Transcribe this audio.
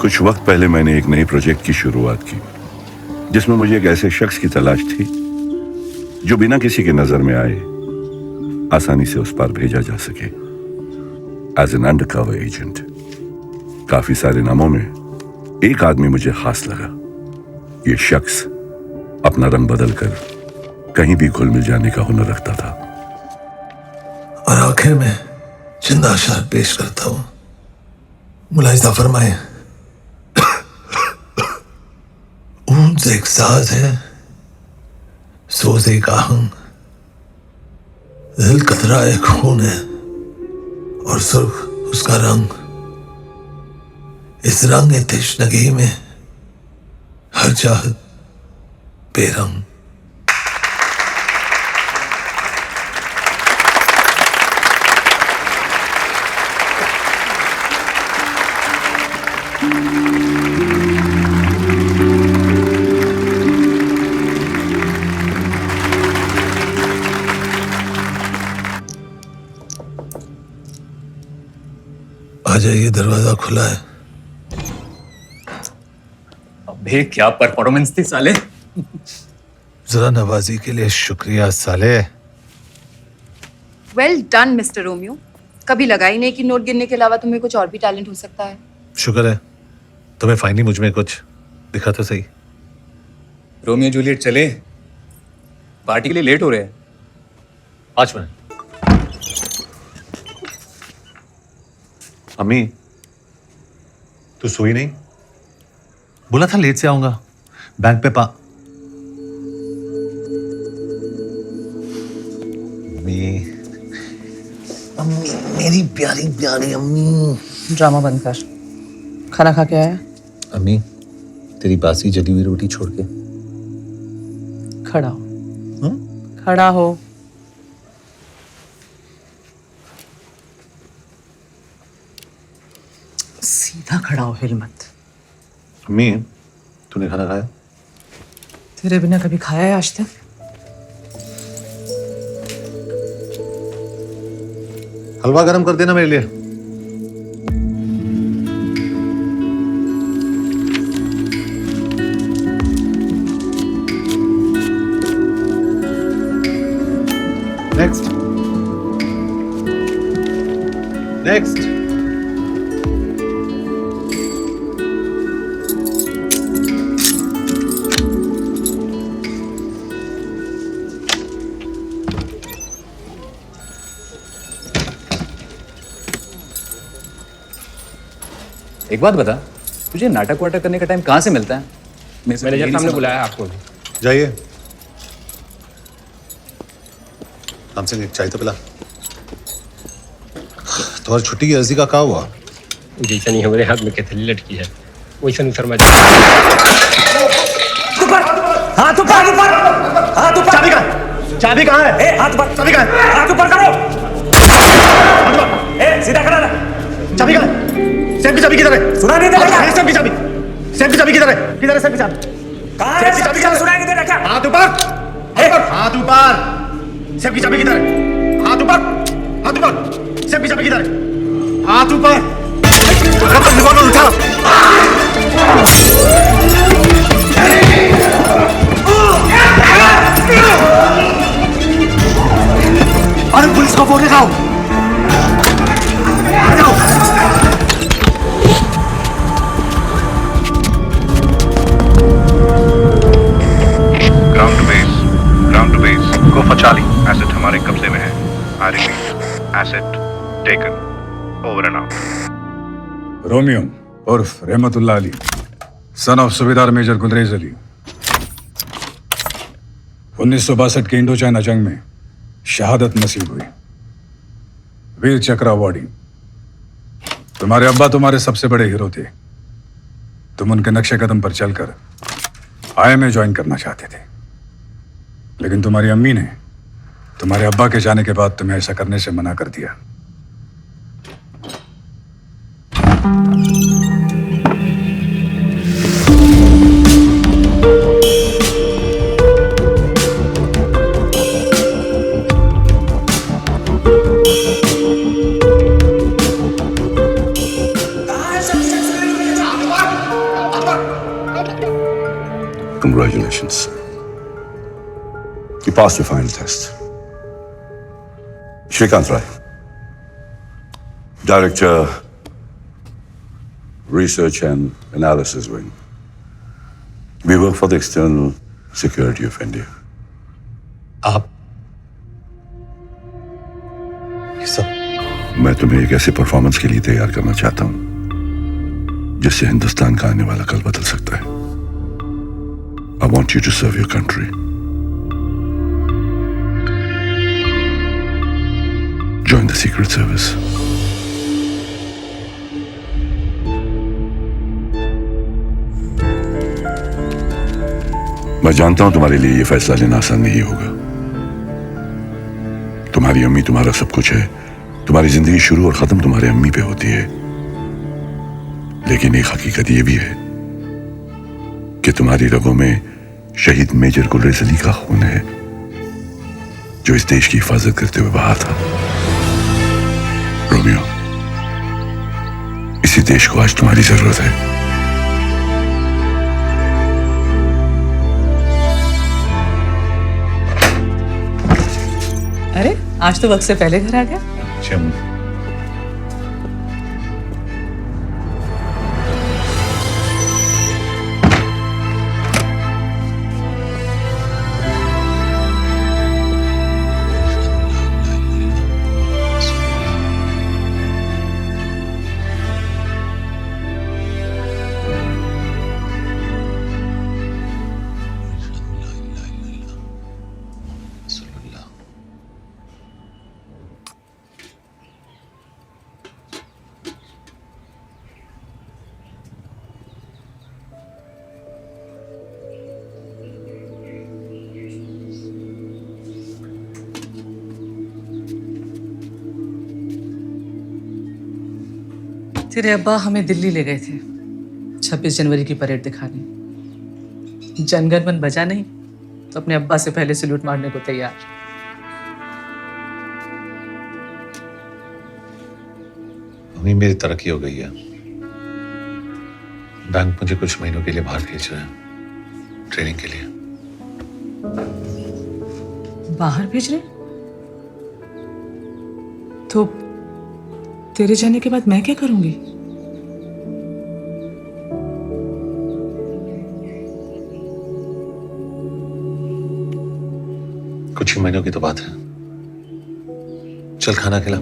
कुछ वक्त पहले मैंने एक नए प्रोजेक्ट की शुरुआत की जिसमें मुझे एक ऐसे शख्स की तलाश थी जो बिना किसी के नजर में आए आसानी से उस पार भेजा जा सके एज एन अंडरकवर एजेंट। काफी सारे नामों में एक आदमी मुझे खास लगा। ये शख्स अपना रंग बदलकर कहीं भी घुल मिल जाने का हुनर रखता था। और आखिर में चंद आशार पेश करता हूं। मुलाहिजा फरमाए। ऊंट एक साज है, सोज एक आहंग, दिल कतरा एक खून है और सुर्ख उसका रंग। इस रंग तश्नगी में हर चाहत बेरंग। आ जाइए, दरवाजा खुला है। अबे क्या परफॉर्मेंस थी साले। जरा नवाजी के लिए शुक्रिया साले। Well done mister Romeo. कभी लगा ही नहीं कि नोट गिनने के अलावा तुम्हें कुछ और भी टैलेंट हो सकता है। शुक्र है तुम्हें फाइनली मुझ में कुछ दिखा तो सही। रोमियो जूलियट चले, पार्टी के लिए लेट हो रहे हैं। 5 मिनट। अम्मी तू सोई नहीं? बोला था लेट से आऊंगा। बैंक पे अम्मी अम्मी मेरी प्यारी प्यारी अम्मी। ड्रामा बंद कर। खाना खा के आया? अम्मी तेरी बासी जली हुई रोटी छोड़ के। खड़ा हो। खड़ा हो। सीधा खड़ा हो, हिल मत। अम्मी तूने खाना खाया? तेरे बिना कभी खाया है आज तक? हलवा गरम कर देना मेरे लिए। Next next. एक बात बता, तुझे नाटक वाटक करने का टाइम कहाँ से मिलता है? मैनेजर साहब ने बुलाया आपको। जाइए, हमसे एक चाय तो पिला। तुम्हारी छुट्टी की अर्जी का क्या हुआ? जैसा नहीं हमारे हाथ में कैथली लटकी है वैसा नहीं शर्मा। हाथ ऊपर ऊपर, हाथ ऊपर। चाबी कहाँ? चाबी कहाँ है? ए हाथ ऊपर। चाबी कहाँ है? हाथ ऊपर करो। ए सीधा खड़ा रह। चाबी कहाँ है? सेफ की चाबी किधर है? सुना नहीं दे रहा। सेफ की चाबी। सेफ की चाबी किधर है? किधर है सेफ की चाबी? कहाँ है? सेफ की चाबी किधर? सुना नहीं दे रहा क्या? हाथ ऊपर। हाथ ऊपर। सेफ की चाबी किधर है? हाथ ऊपर। हाथ ऊपर। सेफ की चाबी किधर है? हाथ ऊपर। रिवॉल्वर उठा। अरे पुलिस को फोन लगाओ। ग्राउंड टू बेस गुफा चाली। एसेट हमारे कब्जे में है। I repeat, asset taken. Over and out. Romeo उर्फ रहमतुल्लाह अली, सन ऑफ सूबेदार मेजर गुलरेज अली। 1962 के इंडो चाइना जंग में शहादत नसीब हुई, वीर चक्र अवार्डी। तुम्हारे अब्बा तुम्हारे सबसे बड़े हीरो थे। तुम उनके नक्शे कदम पर चलकर IMA ज्वाइन करना चाहते थे, लेकिन तुम्हारी अम्मी ने तुम्हारे अब्बा के जाने के बाद तुम्हें ऐसा करने से मना कर दिया। Congratulations. You passed your final test. Shrikant Rai, Director, Research and Analysis Wing. We work for the external security of India. आप ये सब मैं तुम्हें एक ऐसे परफॉर्मेंस के लिए तैयार करना चाहता हूं जिससे हिंदुस्तान का आने वाला कल बदल सकता है। I want you to serve your country. Join the Secret Service. मैं जानता हूं तुम्हारे लिए यह फैसला लेना आसान नहीं होगा। तुम्हारी अम्मी तुम्हारा सब कुछ है। तुम्हारी जिंदगी शुरू और खत्म तुम्हारे अम्मी पे होती है। लेकिन एक हकीकत यह भी है कि तुम्हारी रगों में शहीद मेजर गुलरेज अली का खून है, जो इस देश की हिफाजत करते हुए बहा था। रोमियो, इसी देश को आज तुम्हारी जरूरत है। अरे आज तो वक्त से पहले घर आ गया। तेरे अब्बा हमें दिल्ली ले गए थे 26 जनवरी की परेड दिखाने। जनगण मन बजा नहीं तो अपने अब्बा से पहले सैल्यूट मारने को तैयार। अभी मेरी तरक्की हो गई है। बैंक मुझे कुछ महीनों के लिए बाहर भेज रहे हैं ट्रेनिंग के लिए। बाहर भेज रहे? तो तेरे जाने के बाद मैं क्या करूंगी? कुछ ही महीनों की तो बात है। चल खाना खिला।